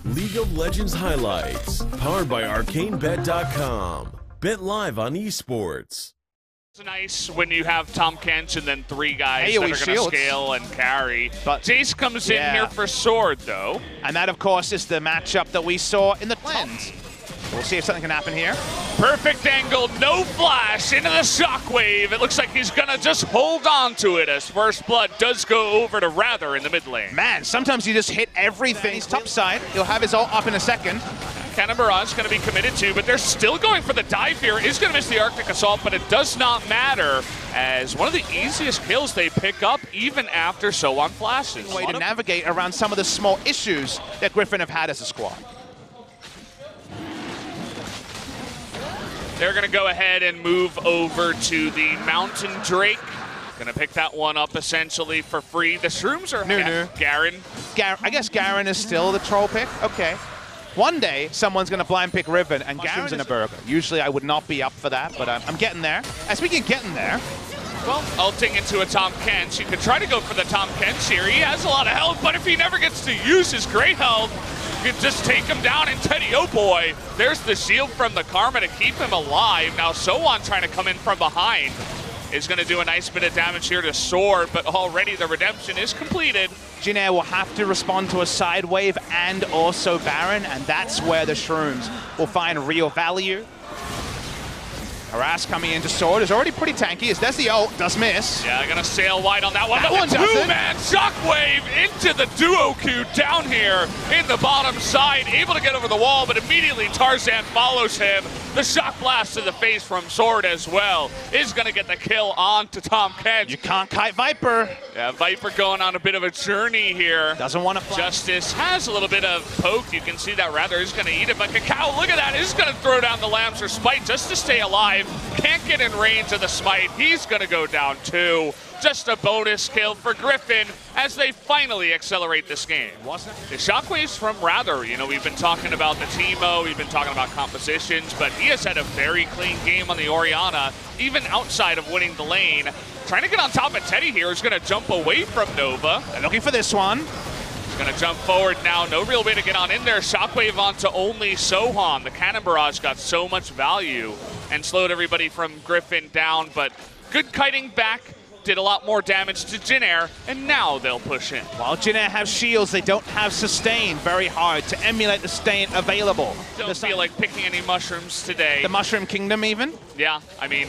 League of Legends highlights, powered by ArcaneBet.com. Bet live on esports. It's nice when you have Tom Kench and then three guys that are going to scale and carry. But Jace comes in here for Sword, though. And that, of course, is the matchup that we saw in the cleanse. We'll see if something can happen here. Perfect angle, no flash, into the shockwave. It looks like he's going to just hold on to it as First Blood does go over to Rather in the mid lane. Man, sometimes you just hit everything. He's top side. He'll have his ult up in a second. Kone Barrage going to be committed to, but they're still going for the dive here. Is going to miss the Arctic Assault, but it does not matter, as one of the easiest kills they pick up even after So-On flashes. Way to navigate around some of the small issues that Griffin have had as a squad. They're going to go ahead and move over to the Mountain Drake. Going to pick that one up essentially for free. The Shrooms are Garen. I guess Garen is still the troll pick. Okay. One day, someone's going to blind pick Riven, and Garen's in a burger. Usually, I would not be up for that, but I'm getting there. And speaking of getting there, well, ulting into a Tom Kench. You could try to go for the Tom Kench here. He has a lot of health, but if he never gets to use his great health, you can just take him down. And Teddy, oh boy, there's the shield from the Karma to keep him alive. Now So-On trying to come in from behind is going to do a nice bit of damage here to Sword, but already the redemption is completed. JinAir will have to respond to a side wave and also Baron, and that's where the Shrooms will find real value. Harass coming into Sword is already pretty tanky. There's the ult, does miss. Yeah, gonna sail wide on that one. That one doesn't. Two-man shockwave into the duo queue down here in the bottom side. Able to get over the wall, but immediately Tarzan follows him. The shock blast to the face from Sword as well is gonna get the kill on to Tom Kench. You can't kite Viper. Yeah, Viper going on a bit of a journey here. Doesn't want to fly. Justice has a little bit of poke. You can see that Rather is gonna eat it, but Cacao, look at that, is gonna throw down the Lambs or Spite just to stay alive. Can't get in range of the Smite. He's going to go down too. Just a bonus kill for Griffin as they finally accelerate this game. The shockwaves from Rather. You know, we've been talking about the Teemo, we've been talking about compositions, but he has had a very clean game on the Orianna, even outside of winning the lane. Trying to get on top of Teddy here is going to jump away from Nova. They're looking for this one. Gonna jump forward now, no real way to get on in there. Shockwave onto only Sohan. The Cannon Barrage got so much value and slowed everybody from Griffin down, but good kiting back, did a lot more damage to JinAir, and now they'll push in. While JinAir have shields, they don't have sustain. Very hard to emulate the sustain available. Don't feel like picking any mushrooms today. The Mushroom Kingdom even? Yeah, I mean,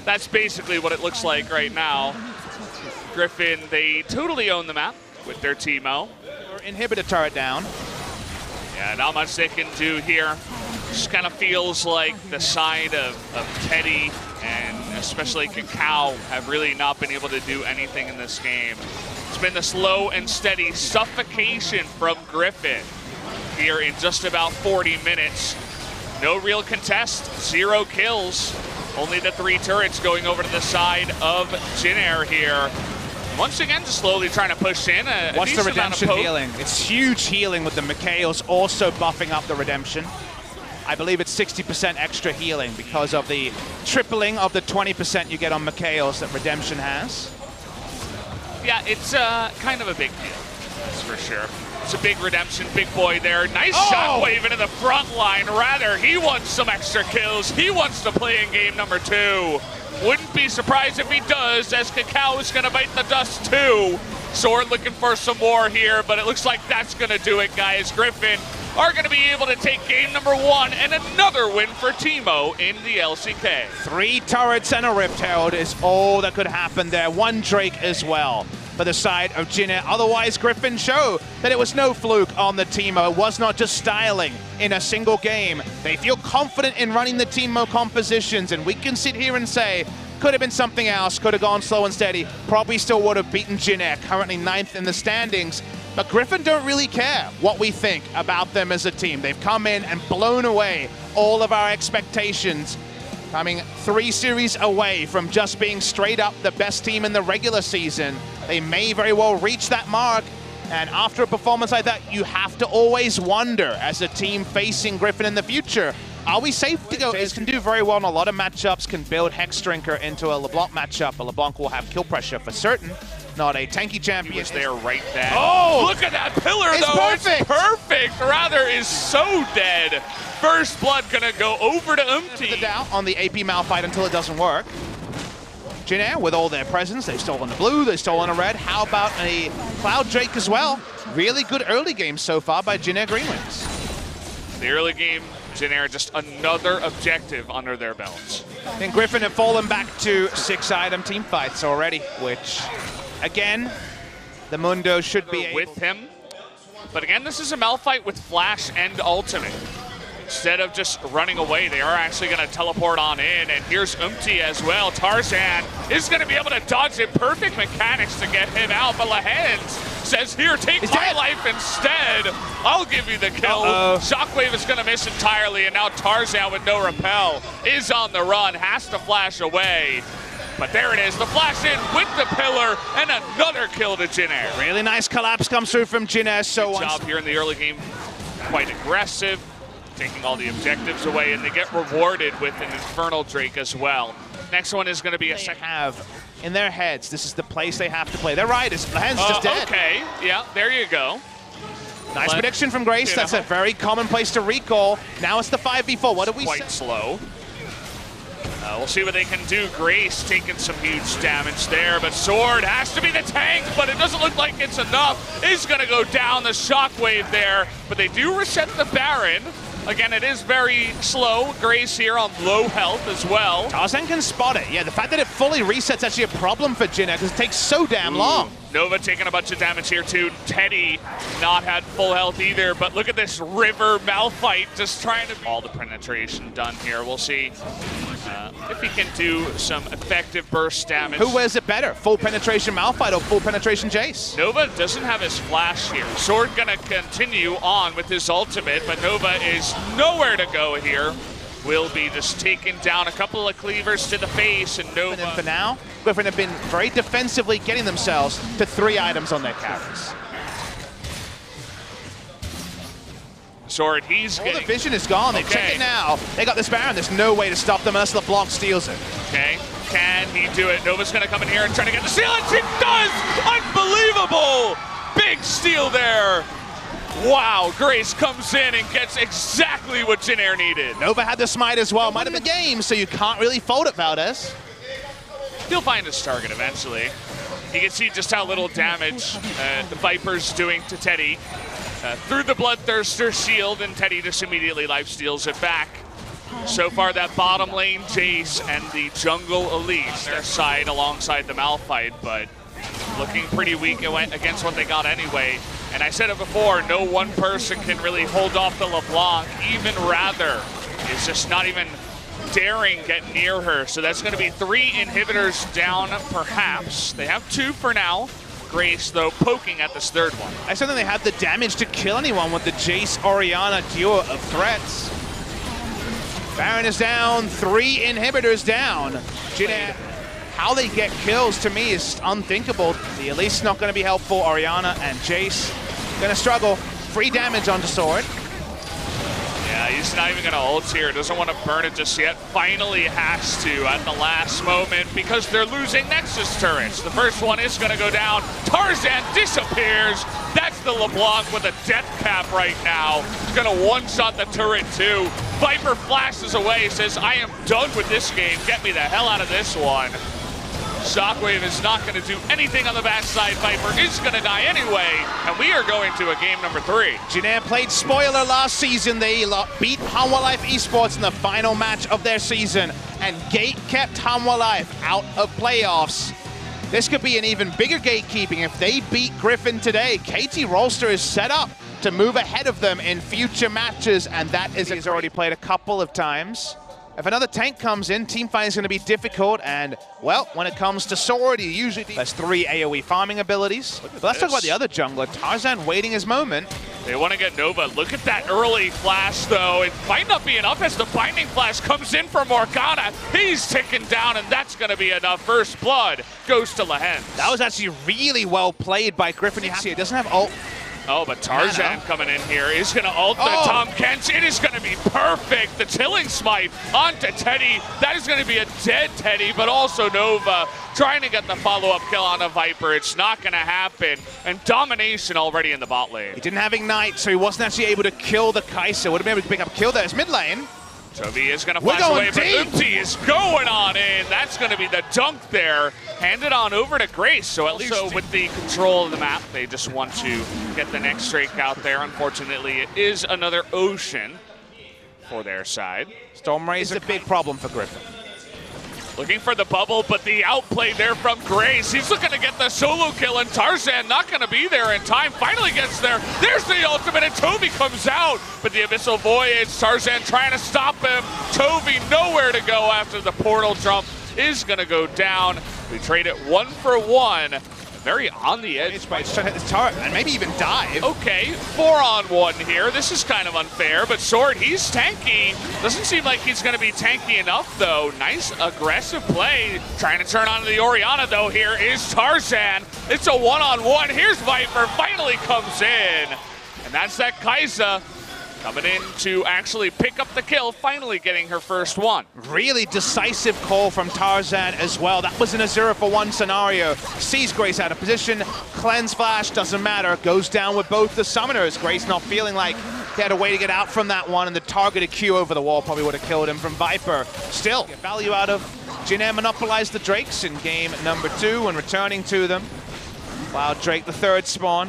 that's basically what it looks like right now. Griffin, they totally own the map with their Teemo. Inhibitor turret down. Yeah, not much they can do here. Just kind of feels like the side of Teddy and especially Cacao have really not been able to do anything in this game. It's been the slow and steady suffocation from Griffin here in just about 40 minutes. No real contest, 0 kills. Only the 3 turrets going over to the side of JinAir here. Once again, just slowly trying to push in. What's the redemption healing? It's huge healing with the Mikhails also buffing up the redemption. I believe it's 60% extra healing because of the tripling of the 20% you get on Mikhails that redemption has. Yeah, it's kind of a big deal, that's for sure. It's a big redemption, big boy there. Nice shockwave into the front line. Rather, he wants some extra kills. He wants to play in game number 2. Wouldn't be surprised if he does, as Cacao is going to bite the dust too. Sword looking for some more here, but it looks like that's going to do it, guys. Griffin are going to be able to take game number 1 and another win for Teemo in the LCK. 3 turrets and a Rift Herald is all that could happen there. 1 Drake as well for the side of JinAir. Otherwise, Griffin show that it was no fluke on the Teemo. It was not just styling in a single game. They feel confident in running the Teemo compositions, and we can sit here and say, could have been something else, could have gone slow and steady, probably still would have beaten JinAir, currently 9th in the standings. But Griffin don't really care what we think about them as a team. They've come in and blown away all of our expectations, coming 3 series away from just being straight up the best team in the regular season. They may very well reach that mark, and after a performance like that, you have to always wonder, as a team facing Griffin in the future, are we safe to go? Jace can do very well in a lot of matchups, can build Hex Drinker into a LeBlanc matchup. A LeBlanc will have kill pressure for certain. not a tanky champion. He was there right then. Oh! Look at that pillar, It's though. perfect. It's perfect. Rather is so dead. First blood gonna go over to The Umti. doubt on the AP Malphite until it doesn't work. JinAir with all their presence. They've stolen the blue, they've stolen a red. How about a Cloud Drake as well? Really good early game so far by JinAir Green Wings. The early game, JinAir just another objective under their belts. And Griffin have fallen back to 6-item team fights already, which, again, the Mundo should be able with him. But again, this is a Malphite with flash and ultimate. Instead of just running away, they are actually going to teleport on in. And here's Umti as well. Tarzan is going to be able to dodge it. Perfect mechanics to get him out. But Lahens says, here, take my life instead. I'll give you the kill. Shockwave is going to miss entirely. And now Tarzan with no repel is on the run. Has to flash away. But there it is, the flash in with the pillar, and another kill to JinAir. Really nice collapse comes through from JinAir. So Good job here in the early game, quite aggressive, taking all the objectives away, and they get rewarded with an Infernal Drake as well. Next one is going to be a second. Have in their heads, this is the place they have to play. They're right, the hand's just dead. Okay, yeah, there you go. Nice prediction from Grace. That's a very common place to recall. Now it's the 5v4. What do we Quite slow. We'll see what they can do. Grace taking some huge damage there, but Sword has to be the tank, but it doesn't look like it's enough. Is going to go down the Shockwave there, but they do reset the Baron. Again, it is very slow. Grace here on low health as well. Tarzan can spot it. Yeah, the fact that it fully resets actually a problem for JinAir because it takes so damn long. Nova taking a bunch of damage here too. Teddy not had full health either, but look at this River Malphite just trying to... All the penetration done here. We'll see if he can do some effective burst damage. Who wears it better, full penetration Malphite or full penetration Jace? Nova doesn't have his flash here. Sword gonna continue on with his ultimate, but Nova is nowhere to go here. Will be just taking down a couple of cleavers to the face, and Nova... And for now, Griffin have been very defensively getting themselves to 3 items on their carries. Sword, he's All getting... the vision is gone. They check it now. They got this Baron. There's no way to stop them unless LeBlanc steals it. Okay, can he do it? Nova's gonna come in here and try to get the steal, and she does! Unbelievable! Big steal there. Wow, Grace comes in and gets exactly what JinAir needed. Nova had the smite as well. Might have been the game, so you can't really fold it, Valdez. He'll find his target eventually. You can see just how little damage the Viper's doing to Teddy. Through the Bloodthirster shield, and Teddy just immediately lifesteals it back. So far, that bottom lane, Jace and the jungle Elite, their side alongside the Malphite, but looking pretty weak against what they got anyway. And I said it before, no one person can really hold off the LeBlanc. Even Rather is just not even daring get near her. So that's going to be 3 inhibitors down, perhaps. They have 2 for now. Grace, though, poking at this 3rd one. I said that they had the damage to kill anyone with the Jace Orianna duo of threats. Baron is down, 3 inhibitors down. JinAir, how they get kills to me is unthinkable. The Elite's not going to be helpful. Orianna and Jace going to struggle. Free damage onto Sword. Yeah, he's not even going to ult here. Doesn't want to burn it just yet. Finally has to at the last moment because they're losing Nexus turrets. The first one is going to go down. Tarzan disappears. That's the LeBlanc with a death cap right now. He's going to one-shot the turret too. Viper flashes away, says, I am done with this game. Get me the hell out of this one. Shockwave is not going to do anything on the backside. Viper is going to die anyway, and we are going to a game number 3. JinAir played spoiler last season. They beat Hanwha Life Esports in the final match of their season, and Gate kept Hanwha Life out of playoffs. This could be an even bigger gatekeeping if they beat Griffin today. KT Rolster is set up to move ahead of them in future matches, and that is he's already played a couple of times. If another tank comes in, team fight is going to be difficult, and, well, when it comes to Sword, he usually has 3 AoE farming abilities. But let's talk about the other jungler. Tarzan waiting his moment. They want to get Nova. Look at that early flash, though. It might not be enough as the Binding Flash comes in for Morgana. He's ticking down, and that's going to be enough. First blood goes to Lahens. That was actually really well played by Griffin. You see, it doesn't have ult. Oh, but Tarzan coming in here is going to ult the Tom Kent. It is going to be perfect. The Tilling Smite onto Teddy. That is going to be a dead Teddy, but also Nova trying to get the follow-up kill on a Viper. It's not going to happen. And domination already in the bot lane. He didn't have Ignite, so he wasn't actually able to kill the Kai'Sa. Would have been able to pick up a kill there. It's mid lane. Toby is going to flash away, but Oopty is going on in. That's going to be the dunk there. Handed on over to Grace. So at least with the control of the map, they just want to get the next Drake out there. Unfortunately, it is another Ocean for their side. Stormray is a big problem for Griffin. Looking for the bubble, but the outplay there from Grace. He's looking to get the solo kill, and Tarzan not going to be there in time. Finally gets there. There's the ultimate, and Toby comes out. But the Abyssal Voyage, Tarzan trying to stop him. Toby nowhere to go after the portal jump is going to go down. We trade it 1 for 1. Very on the edge. It's trying to hit this turret and maybe even dive. Okay, 4-on-1 here. This is kind of unfair, but Sword, he's tanky. Doesn't seem like he's going to be tanky enough, though. Nice aggressive play. Trying to turn on the Orianna, though. Here is Tarzan. It's a 1-on-1. Here's Viper. Finally comes in. And that's that Kai'Sa coming in to actually pick up the kill, finally getting her first one. Really decisive call from Tarzan as well. That was in a 0-for-1 scenario. Sees Grace out of position. Cleanse Flash, doesn't matter. Goes down with both the summoners. Grace not feeling like he had a way to get out from that one, and the targeted Q over the wall probably would have killed him from Viper. Still, get value out of JinAir monopolized the Drakes in game number 2 and returning to them. Wow, Drake the third spawn.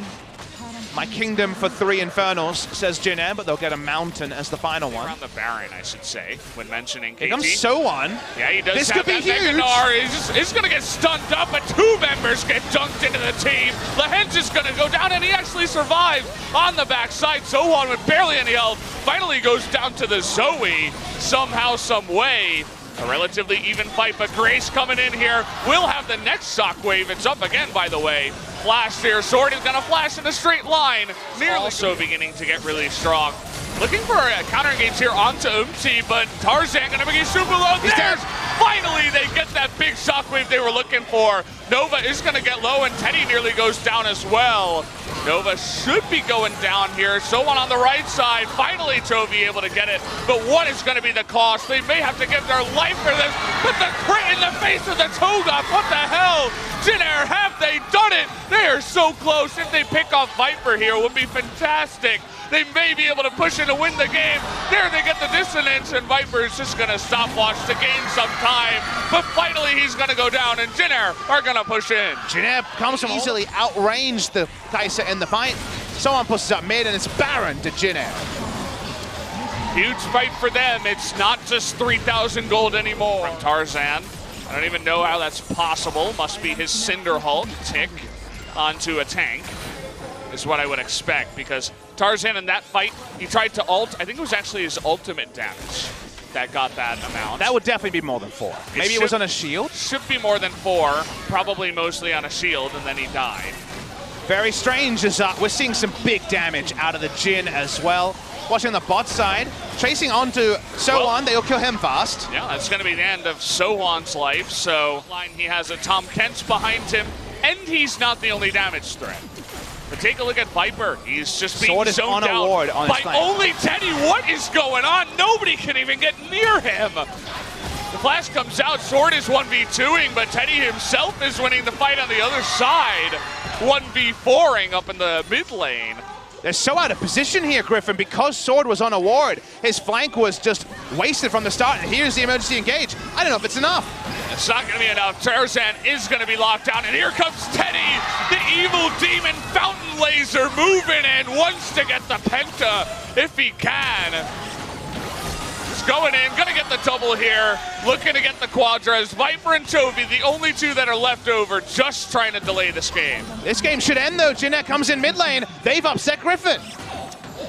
My kingdom for 3 Infernals, says JinAir, but they'll get a mountain as the final one. Around the Baron, I should say, when mentioning KT. Here comes Sohan. Yeah, he does this have could be that huge. Meganar. He's going to get stunned up, but 2 members get dunked into the team. Lehenge is going to go down, and he actually survives on the backside. Sohan with barely any health finally goes down to the Zoe somehow, some way. A relatively even fight, but Grace coming in here will have the next shockwave. It's up again, by the way. Flash here. Sword is going to flash in a straight line. Nearly also beginning to get really strong. Looking for a counter engage here onto Umti, but Tarzan going to be super low. There's finally they get that big shockwave they were looking for. Nova is going to get low, and Teddy nearly goes down as well. Nova should be going down here. Sohan on the right side. Finally, Toby able to get it. But what is going to be the cost? They may have to give their life for this. But the crit in the face of the Toga. What the hell? JinAir, have they done it? They are so close. If they pick off Viper here, it would be fantastic. They may be able to push in to win the game. There they get the dissonance, and Viper is just going to stopwatch the game sometime. But finally, he's going to go down, and JinAir are going to push in. JinAir comes from easily outrange the Kai'Sa in the fight. Someone pushes up mid, and it's Baron to JinAir. Huge fight for them. It's not just 3,000 gold anymore. From Tarzan. I don't even know how that's possible. Must be his Cinder Hulk tick onto a tank is what I would expect, because Tarzan in that fight, he tried to ult. I think it was actually his ultimate damage that got that amount. That would definitely be more than 4. Maybe it was on a shield? Should be more than 4, probably mostly on a shield, and then he died. Very strange as we're seeing some big damage out of the Jin as well. Watching the bot side, chasing onto Sohan, they'll kill him fast. Yeah, that's going to be the end of Sohan's life. So he has a Tom Kent behind him, and he's not the only damage threat. But take a look at Viper. He's just being zoned down by only Teddy. What is going on? Nobody can even get near him. The flash comes out. Sword is 1v2ing, but Teddy himself is winning the fight on the other side. 1v4ing up in the mid lane. They're so out of position here, Griffin, because Sword was on a ward. His flank was just wasted from the start, and here's the emergency engage. I don't know if it's enough. It's not going to be enough. Tarzan is going to be locked down, and here comes Teddy, the evil demon fountain laser, moving in, wants to get the penta if he can. He's going in, going to get the double here, looking to get the quadras. Viper and Toby, the only 2 that are left over, just trying to delay this game. This game should end, though. JinAir comes in mid lane. They've upset Griffin.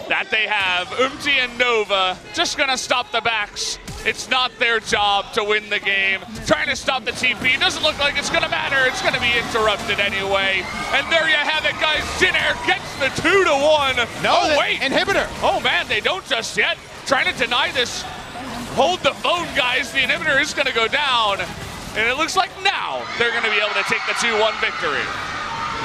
That they have. Umti and Nova just going to stop the backs. It's not their job to win the game. Trying to stop the TP. Doesn't look like it's going to matter. It's going to be interrupted anyway. And there you have it, guys. JinAir gets the 2-1. No, oh, wait. Inhibitor. Oh, man, they don't just yet. Trying to deny this. Hold the phone, guys. The inhibitor is going to go down. And it looks like now they're going to be able to take the 2-1 victory.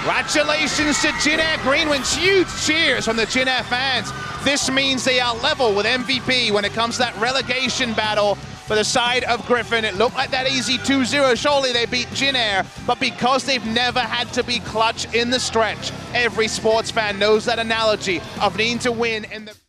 Congratulations to JinAir Greenwings. Huge cheers from the JinAir fans. This means they are level with MVP when it comes to that relegation battle. For the side of Griffin, it looked like that easy 2-0. Surely they beat JinAir, but because they've never had to be clutch in the stretch, every sports fan knows that analogy of needing to win in the...